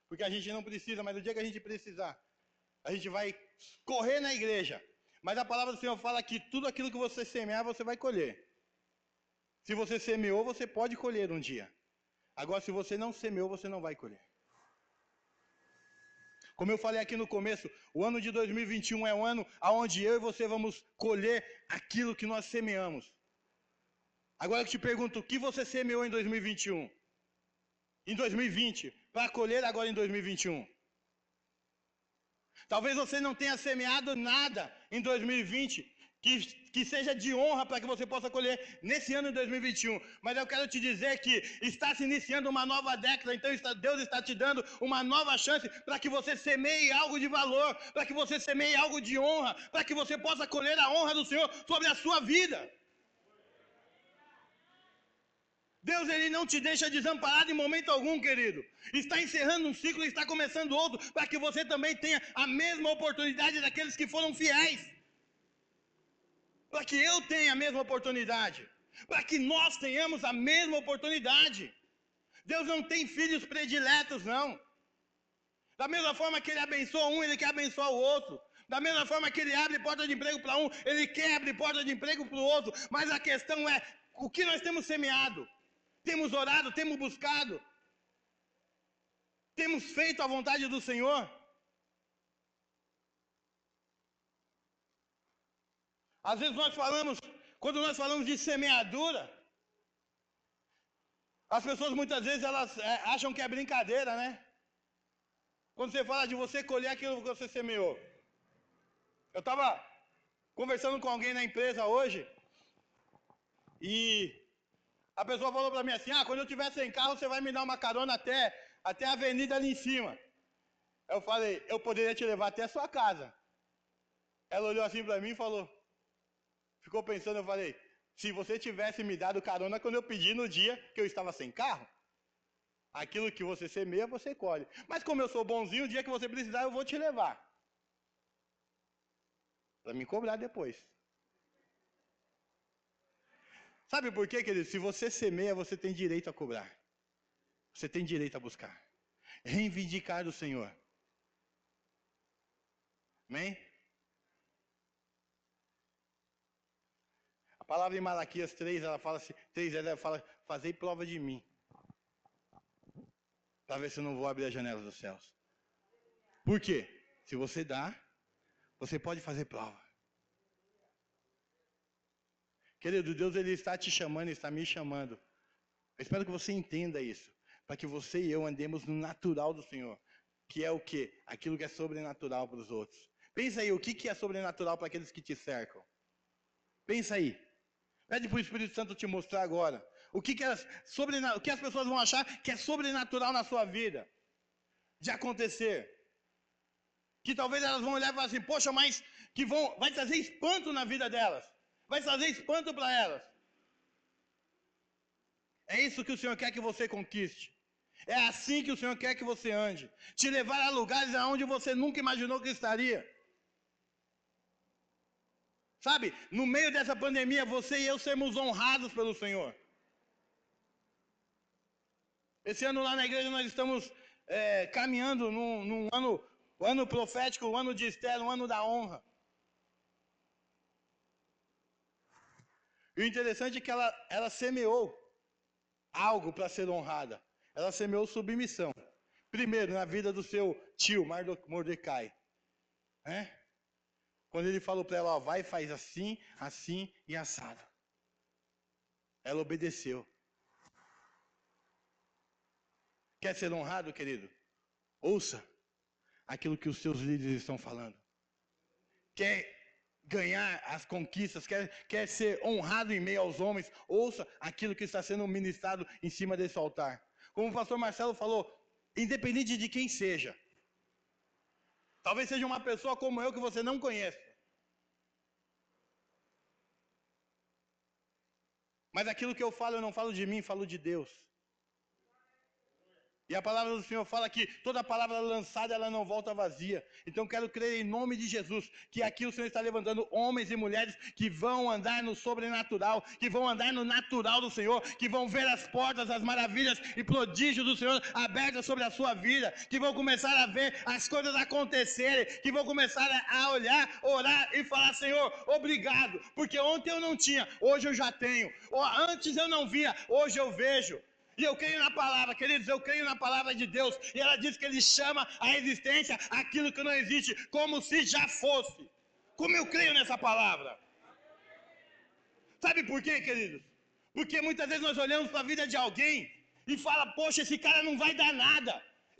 Porque a gente não precisa, mas no dia que a gente precisar, a gente vai correr na igreja. Mas a palavra do Senhor fala que tudo aquilo que você semear, você vai colher. Se você semeou, você pode colher um dia. Agora, se você não semeou, você não vai colher. Como eu falei aqui no começo, o ano de 2021 é um ano onde eu e você vamos colher aquilo que nós semeamos. Agora eu te pergunto, o que você semeou em 2021? Em 2020, para colher agora em 2021? Talvez você não tenha semeado nada em 2020 que seja de honra para que você possa colher nesse ano de 2021. Mas eu quero te dizer que está se iniciando uma nova década, então Deus está te dando uma nova chance para que você semeie algo de valor, para que você semeie algo de honra, para que você possa colher a honra do Senhor sobre a sua vida. Deus, Ele não te deixa desamparado em momento algum, querido. Está encerrando um ciclo e está começando outro, para que você também tenha a mesma oportunidade daqueles que foram fiéis. Para que eu tenha a mesma oportunidade. Para que nós tenhamos a mesma oportunidade. Deus não tem filhos prediletos, não. Da mesma forma que Ele abençoa um, Ele quer abençoar o outro. Da mesma forma que Ele abre porta de emprego para um, Ele quer abrir porta de emprego para o outro. Mas a questão é, o que nós temos semeado? Temos orado, temos buscado, temos feito a vontade do Senhor. Às vezes quando nós falamos de semeadura, as pessoas muitas vezes elas acham que é brincadeira, né? Quando você fala de você colher aquilo que você semeou. Eu estava conversando com alguém na empresa hoje e a pessoa falou para mim assim, quando eu estiver sem carro, você vai me dar uma carona até a avenida ali em cima. Eu falei, eu poderia te levar até a sua casa. Ela olhou assim para mim e falou, ficou pensando, eu falei, se você tivesse me dado carona quando eu pedi no dia que eu estava sem carro, aquilo que você semeia, você colhe. Mas como eu sou bonzinho, o dia que você precisar, eu vou te levar. Para me cobrar depois. Sabe por quê, querido? Se você semeia, você tem direito a cobrar. Você tem direito a buscar. Reivindicar do Senhor. Amém? A palavra em Malaquias 3, ela fala assim, ela fala, fazei prova de mim. Para ver se eu não vou abrir as janelas dos céus. Por quê? Se você dá, você pode fazer prova. Querido, Deus ele está te chamando, está me chamando. Eu espero que você entenda isso. Para que você e eu andemos no natural do Senhor. Que é o quê? Aquilo que é sobrenatural para os outros. Pensa aí, o que é sobrenatural para aqueles que te cercam? Pensa aí. Pede para o Espírito Santo te mostrar agora. O que as pessoas vão achar que é sobrenatural na sua vida. De acontecer. Que talvez elas vão olhar e falar assim, poxa, mas vai trazer espanto na vida delas. Vai trazer espanto para elas. É isso que o Senhor quer que você conquiste. É assim que o Senhor quer que você ande. Te levar a lugares aonde você nunca imaginou que estaria. Sabe, no meio dessa pandemia, você e eu sermos honrados pelo Senhor. Esse ano lá na igreja nós estamos caminhando num ano profético, o ano de Esther, o ano da honra. E o interessante é que ela semeou algo para ser honrada. Ela semeou submissão. Primeiro, na vida do seu tio, Mordecai. Quando ele falou para ela, vai e faz assim, assim e assado. Ela obedeceu. Quer ser honrado, querido? Ouça aquilo que os seus líderes estão falando. Quer ganhar as conquistas, quer ser honrado em meio aos homens, ouça aquilo que está sendo ministrado em cima desse altar. Como o pastor Marcelo falou, independente de quem seja. Talvez seja uma pessoa como eu que você não conhece. Mas aquilo que eu falo, eu não falo de mim, falo de Deus. E a palavra do Senhor fala que toda palavra lançada, ela não volta vazia. Então quero crer em nome de Jesus, que aqui o Senhor está levantando homens e mulheres que vão andar no sobrenatural, que vão andar no natural do Senhor, que vão ver as portas, as maravilhas e prodígios do Senhor abertas sobre a sua vida, que vão começar a ver as coisas acontecerem, que vão começar a olhar, orar e falar: Senhor, obrigado, porque ontem eu não tinha, hoje eu já tenho. Antes eu não via, hoje eu vejo. E eu creio na palavra, queridos, eu creio na palavra de Deus. E ela diz que Ele chama à existência aquilo que não existe, como se já fosse. Como eu creio nessa palavra? Sabe por quê, queridos? Porque muitas vezes nós olhamos para a vida de alguém e fala: poxa, esse cara não vai dar nada.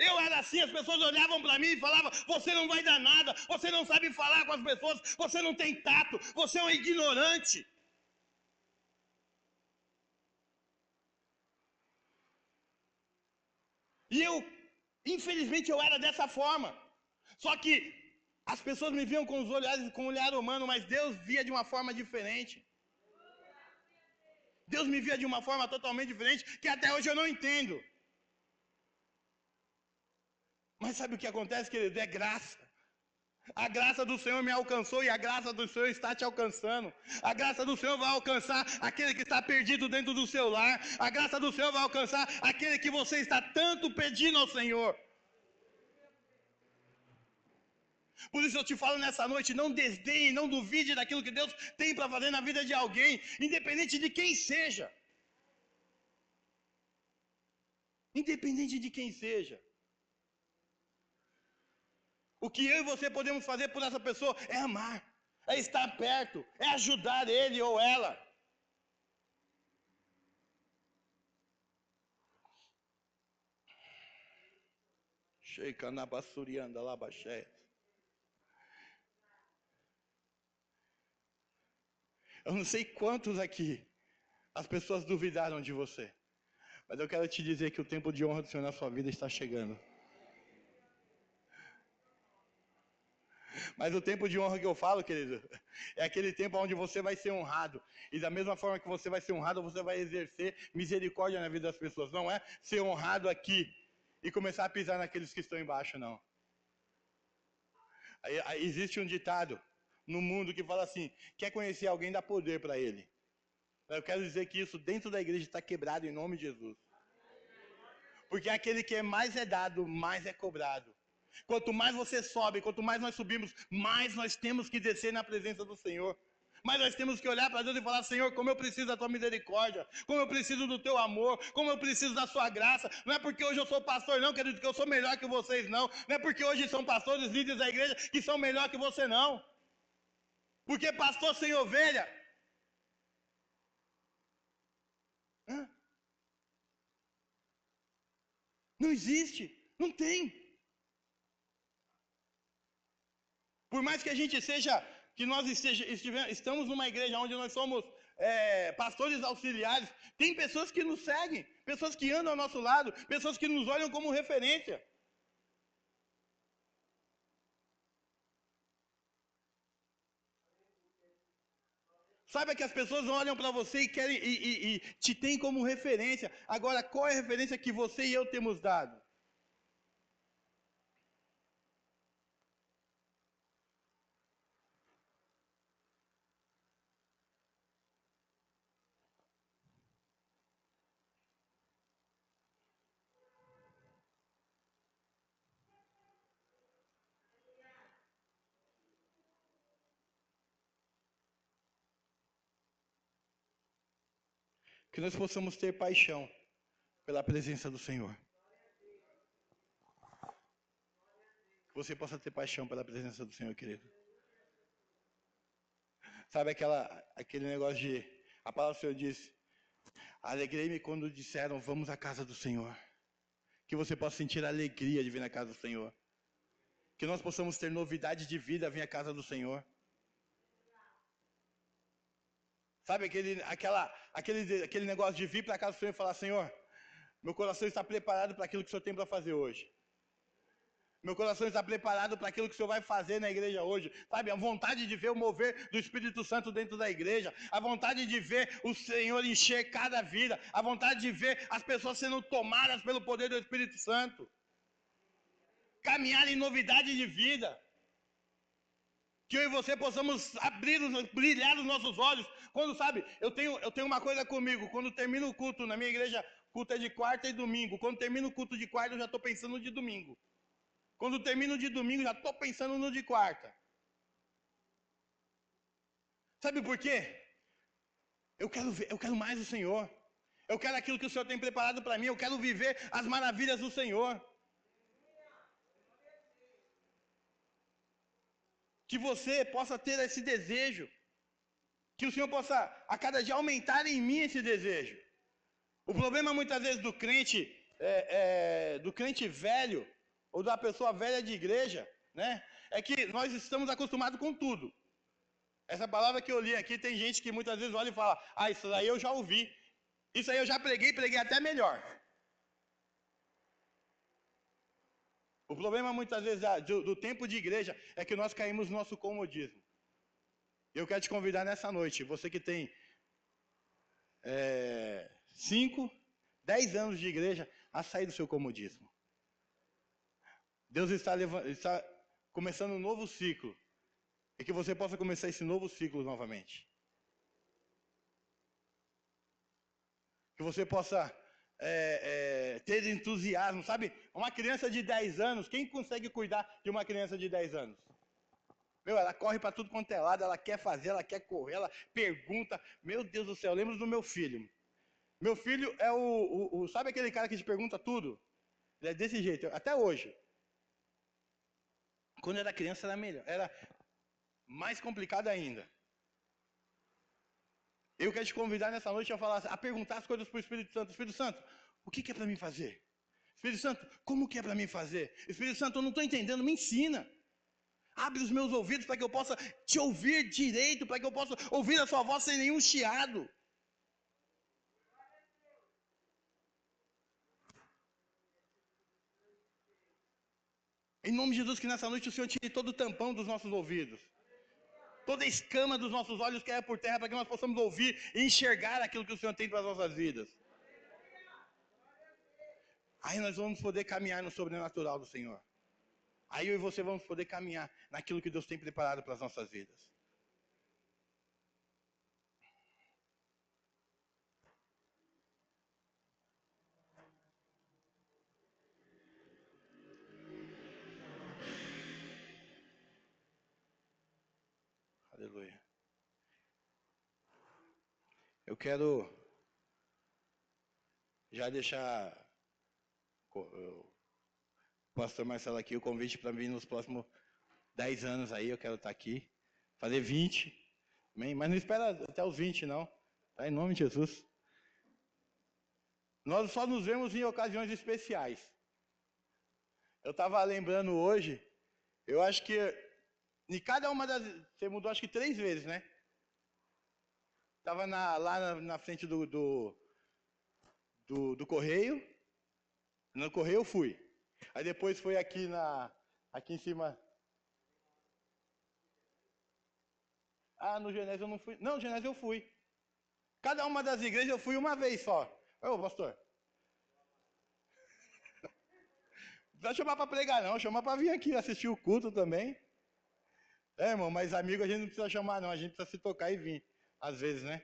Eu era assim, as pessoas olhavam para mim e falavam: você não vai dar nada, você não sabe falar com as pessoas, você não tem tato, você é um ignorante. E eu, infelizmente, eu era dessa forma. Só que as pessoas me viam com os olhares, com o olhar humano, mas Deus via de uma forma diferente. Deus me via de uma forma totalmente diferente, que até hoje eu não entendo. Mas sabe o que acontece, querido? É graça. A graça do Senhor me alcançou e a graça do Senhor está te alcançando. A graça do Senhor vai alcançar aquele que está perdido dentro do seu lar. A graça do Senhor vai alcançar aquele que você está tanto pedindo ao Senhor. Por isso eu te falo nessa noite: não desdenhe, não duvide daquilo que Deus tem para fazer na vida de alguém, independente de quem seja. Independente de quem seja. O que eu e você podemos fazer por essa pessoa é amar, é estar perto, é ajudar ele ou ela. Sheika na basurianda lá baxé. Eu não sei quantos aqui as pessoas duvidaram de você, mas eu quero te dizer que o tempo de honra do Senhor na sua vida está chegando. Mas o tempo de honra que eu falo, querido, é aquele tempo onde você vai ser honrado. E da mesma forma que você vai ser honrado, você vai exercer misericórdia na vida das pessoas. Não é ser honrado aqui e começar a pisar naqueles que estão embaixo, não. Aí existe um ditado no mundo que fala assim: quer conhecer alguém, dá poder para ele. Eu quero dizer que isso dentro da igreja está quebrado em nome de Jesus. Porque aquele que é mais é dado, mais é cobrado. Quanto mais você sobe, quanto mais nós subimos, mais nós temos que descer na presença do Senhor. Mas nós temos que olhar para Deus e falar: Senhor, como eu preciso da tua misericórdia, como eu preciso do teu amor, como eu preciso da sua graça. Não é porque hoje eu sou pastor, não, querido, que eu sou melhor que vocês, não. Não é porque hoje são pastores, líderes da igreja, que são melhor que você, não. Porque pastor sem ovelha. Não existe, não tem. Por mais que a gente seja, que nós estamos numa igreja onde nós somos pastores auxiliares, tem pessoas que nos seguem, pessoas que andam ao nosso lado, pessoas que nos olham como referência. Saiba que as pessoas olham para você e querem e te têm como referência. Agora, qual é a referência que você e eu temos dado? Que nós possamos ter paixão pela presença do Senhor. Que você possa ter paixão pela presença do Senhor, querido. Sabe aquele negócio de... A palavra do Senhor diz: alegrei-me quando disseram, vamos à casa do Senhor. Que você possa sentir a alegria de vir na casa do Senhor. Que nós possamos ter novidade de vida, vir à casa do Senhor. Sabe aquele negócio de vir para a casa do Senhor e falar: Senhor, Meu coração está preparado para aquilo que o Senhor tem para fazer hoje. Meu coração está preparado para aquilo que o Senhor vai fazer na igreja hoje. Sabe, a vontade de ver o mover do Espírito Santo dentro da igreja. A vontade de ver o Senhor encher cada vida. A vontade de ver as pessoas sendo tomadas pelo poder do Espírito Santo. Caminhar em novidade de vida. Que eu e você possamos brilhar os nossos olhos. Quando, sabe, eu tenho uma coisa comigo. Quando termina o culto, na minha igreja, culto é de quarta e domingo. Quando termina o culto de quarta, eu já estou pensando no de domingo. Quando termino de domingo, já estou pensando no de quarta. Sabe por quê? Eu quero mais o Senhor. Eu quero aquilo que o Senhor tem preparado para mim. Eu quero viver as maravilhas do Senhor. Que você possa ter esse desejo. Que o Senhor possa, a cada dia, aumentar em mim esse desejo. O problema, muitas vezes, do crente velho, ou da pessoa velha de igreja, né? É que nós estamos acostumados com tudo. Essa palavra que eu li aqui, tem gente que muitas vezes olha e fala, isso aí eu já ouvi. Isso aí eu já preguei até melhor. O problema, muitas vezes, do tempo de igreja, é que nós caímos no nosso comodismo. Eu quero te convidar nessa noite, você que tem 5, 10 anos de igreja, a sair do seu comodismo. Deus está começando um novo ciclo. E que você possa começar esse novo ciclo novamente. Que você possa ter entusiasmo, sabe? Uma criança de 10 anos, quem consegue cuidar de uma criança de 10 anos? Ela corre para tudo quanto é lado, ela quer fazer, ela quer correr, ela pergunta. Meu Deus do céu, eu lembro do meu filho. Meu filho é sabe aquele cara que te pergunta tudo? Ele é desse jeito, até hoje. Quando era criança era melhor, era mais complicado ainda. Eu quero te convidar nessa noite a perguntar as coisas para o Espírito Santo. Espírito Santo, o que é para mim fazer? Espírito Santo, como que é para mim fazer? Espírito Santo, eu não estou entendendo, me ensina. Abre os meus ouvidos para que eu possa te ouvir direito, para que eu possa ouvir a sua voz sem nenhum chiado. Em nome de Jesus, que nessa noite o Senhor tire todo o tampão dos nossos ouvidos. Toda a escama dos nossos olhos caia por terra, para que nós possamos ouvir e enxergar aquilo que o Senhor tem para as nossas vidas. Aí nós vamos poder caminhar no sobrenatural do Senhor. Aí eu e você vamos poder caminhar naquilo que Deus tem preparado para as nossas vidas. Aleluia. Eu quero já deixar o pastor Marcelo aqui o convite para vir nos próximos 10 anos aí, eu quero estar aqui, fazer 20, amém? Mas não espera até os 20 não, tá? Em nome de Jesus. Nós só nos vemos em ocasiões especiais. Eu estava lembrando hoje, eu acho que em cada uma das... Você mudou acho que 3 vezes, né? Estava lá na frente do correio. No correio eu fui. Aí depois foi aqui em cima. No Genésio eu não fui. Não, no Genésio eu fui. Cada uma das igrejas eu fui uma vez só. Ô, pastor. Não precisa chamar para pregar não, chamar para vir aqui assistir o culto também. Irmão, mas amigo a gente não precisa chamar não, a gente precisa se tocar e vir. Às vezes, né?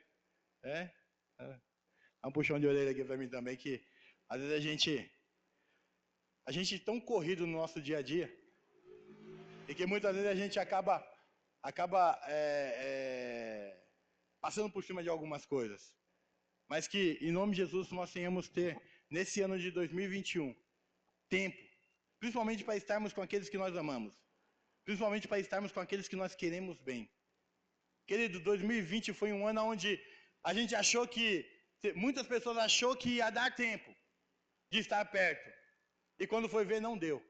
Dá um puxão de orelha aqui para mim também, que às vezes a gente é tão corrido no nosso dia a dia, e que muitas vezes a gente acaba passando por cima de algumas coisas. Mas que, em nome de Jesus, nós tenhamos ter, nesse ano de 2021, tempo, principalmente para estarmos com aqueles que nós amamos, principalmente para estarmos com aqueles que nós queremos bem. Querido, 2020 foi um ano onde a gente achou que, muitas pessoas achou que ia dar tempo de estar perto. E quando foi ver, não deu.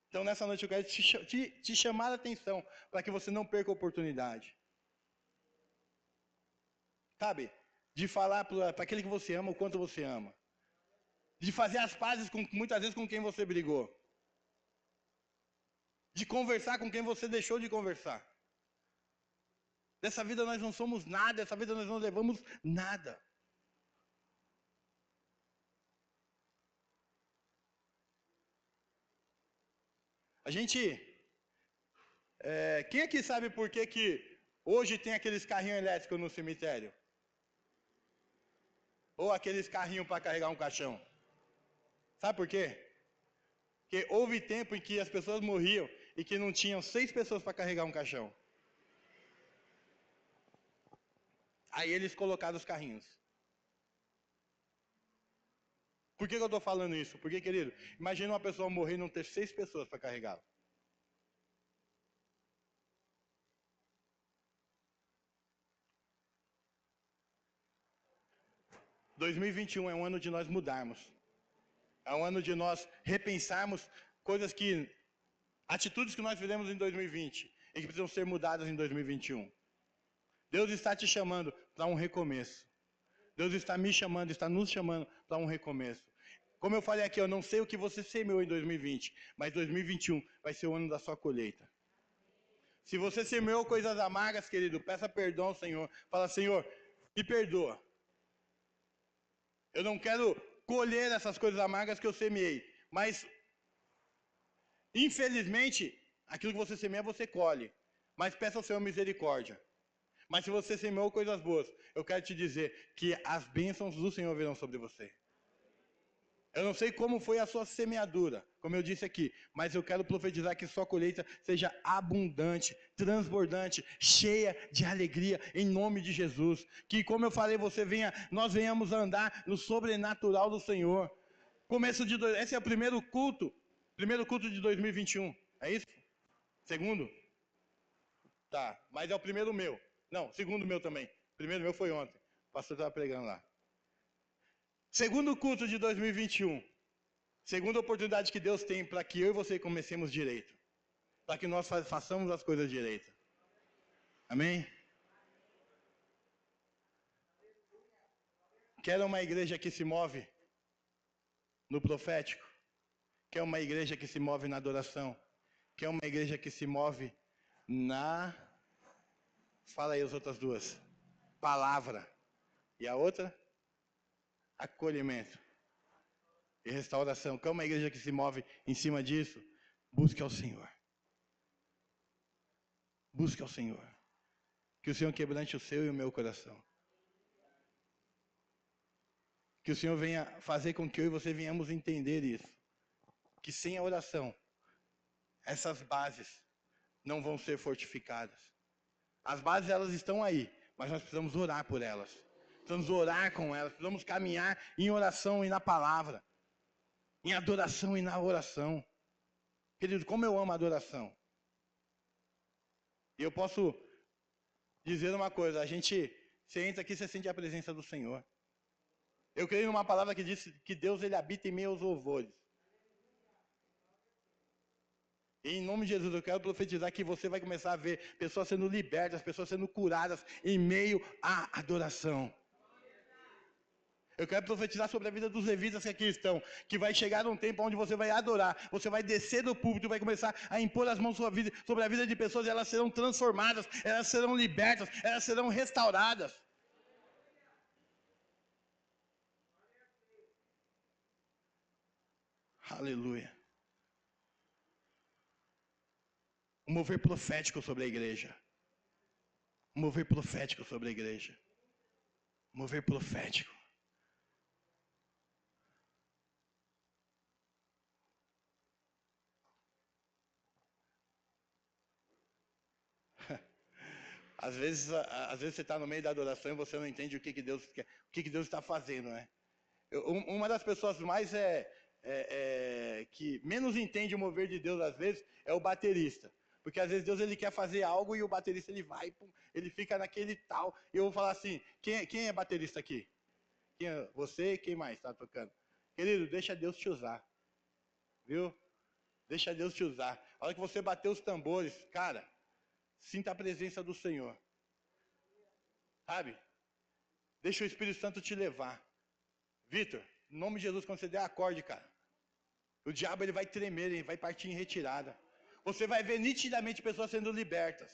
Então, nessa noite eu quero te chamar a atenção para que você não perca a oportunidade. Sabe? De falar para aquele que você ama o quanto você ama. De fazer as pazes muitas vezes com quem você brigou. De conversar com quem você deixou de conversar. Dessa vida nós não somos nada, dessa vida nós não levamos nada. A gente... quem aqui sabe por que hoje tem aqueles carrinhos elétricos no cemitério? Ou aqueles carrinhos para carregar um caixão? Sabe por quê? Porque houve tempo em que as pessoas morriam e que não tinham 6 pessoas para carregar um caixão. Aí eles colocaram os carrinhos. Por que eu estou falando isso? Porque, querido, imagina uma pessoa morrer e não ter 6 pessoas para carregá-la. – 2021 é um ano de nós mudarmos. É um ano de nós repensarmos coisas que... atitudes que nós fizemos em 2020 e que precisam ser mudadas em 2021. Deus está te chamando para um recomeço. Deus está me chamando, está nos chamando para um recomeço. Como eu falei aqui, eu não sei o que você semeou em 2020, mas 2021 vai ser o ano da sua colheita. Se você semeou coisas amargas, querido, peça perdão ao Senhor. Fala, Senhor, me perdoa. Eu não quero colher essas coisas amargas que eu semeei, mas, infelizmente, aquilo que você semeia, você colhe. Mas peça ao Senhor misericórdia. Mas se você semeou coisas boas, eu quero te dizer que as bênçãos do Senhor virão sobre você. Eu não sei como foi a sua semeadura, como eu disse aqui, mas eu quero profetizar que sua colheita seja abundante, transbordante, cheia de alegria, em nome de Jesus. Que, como eu falei, nós venhamos a andar no sobrenatural do Senhor. Esse é o primeiro culto de 2021, é isso? Segundo? Tá, mas é o primeiro meu. Não, segundo meu também. O primeiro meu foi ontem. O pastor estava pregando lá. Segundo culto de 2021. Segunda oportunidade que Deus tem para que eu e você comecemos direito. Para que nós façamos as coisas direito. Amém? Quer uma igreja que se move no profético? Quer uma igreja que se move na adoração? Quer uma igreja que se move na... Fala aí as outras duas. Palavra. E a outra? Acolhimento e restauração. Quer uma igreja que se move em cima disso? Busque ao Senhor. Busque ao Senhor. Que o Senhor quebrante o seu e o meu coração. Que o Senhor venha fazer com que eu e você venhamos entender isso. Que sem a oração, essas bases não vão ser fortificadas. As bases, elas estão aí, mas nós precisamos orar por elas. Precisamos orar com elas, precisamos caminhar em oração e na palavra. Em adoração e na oração. Querido, como eu amo a adoração. E eu posso dizer uma coisa, você entra aqui e você sente a presença do Senhor. Eu creio numa palavra que diz que Deus, Ele habita em meio aos louvores. E em nome de Jesus, eu quero profetizar que você vai começar a ver pessoas sendo libertas, pessoas sendo curadas em meio à adoração. Eu quero profetizar sobre a vida dos levitas que aqui estão, que vai chegar um tempo onde você vai adorar, você vai descer do púlpito e vai começar a impor as mãos sobre a vida de pessoas e elas serão transformadas, elas serão libertas, elas serão restauradas. Aleluia. Um mover profético sobre a igreja. Um mover profético sobre a igreja. Um mover profético. Às vezes você está no meio da adoração e você não entende o que Deus quer, o que Deus está fazendo, né? Uma das pessoas mais que menos entende o mover de Deus às vezes é o baterista. Porque às vezes Deus ele quer fazer algo e o baterista ele vai, ele fica naquele tal. E eu vou falar assim, quem é baterista aqui? Você e quem mais está tocando? Querido, deixa Deus te usar. Viu? Deixa Deus te usar. A hora que você bater os tambores, cara, sinta a presença do Senhor. Sabe? Deixa o Espírito Santo te levar. Vitor, em nome de Jesus, quando você der acorde, cara, o diabo ele vai tremer, ele vai partir em retirada. Você vai ver nitidamente pessoas sendo libertas.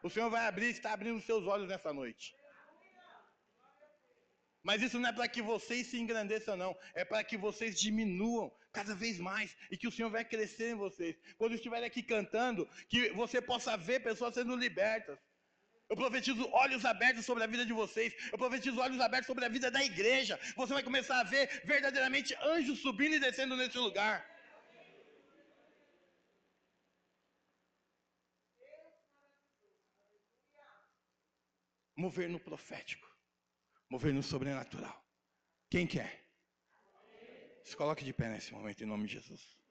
O Senhor vai abrir, está abrindo os seus olhos nessa noite. Mas isso não é para que vocês se engrandeçam, não. É para que vocês diminuam cada vez mais. E que o Senhor vai crescer em vocês. Quando estiver aqui cantando, que você possa ver pessoas sendo libertas. Eu profetizo olhos abertos sobre a vida de vocês. Eu profetizo olhos abertos sobre a vida da igreja. Você vai começar a ver verdadeiramente anjos subindo e descendo nesse lugar. Mover no profético. Mover no sobrenatural. Quem quer? Se coloque de pé nesse momento, em nome de Jesus.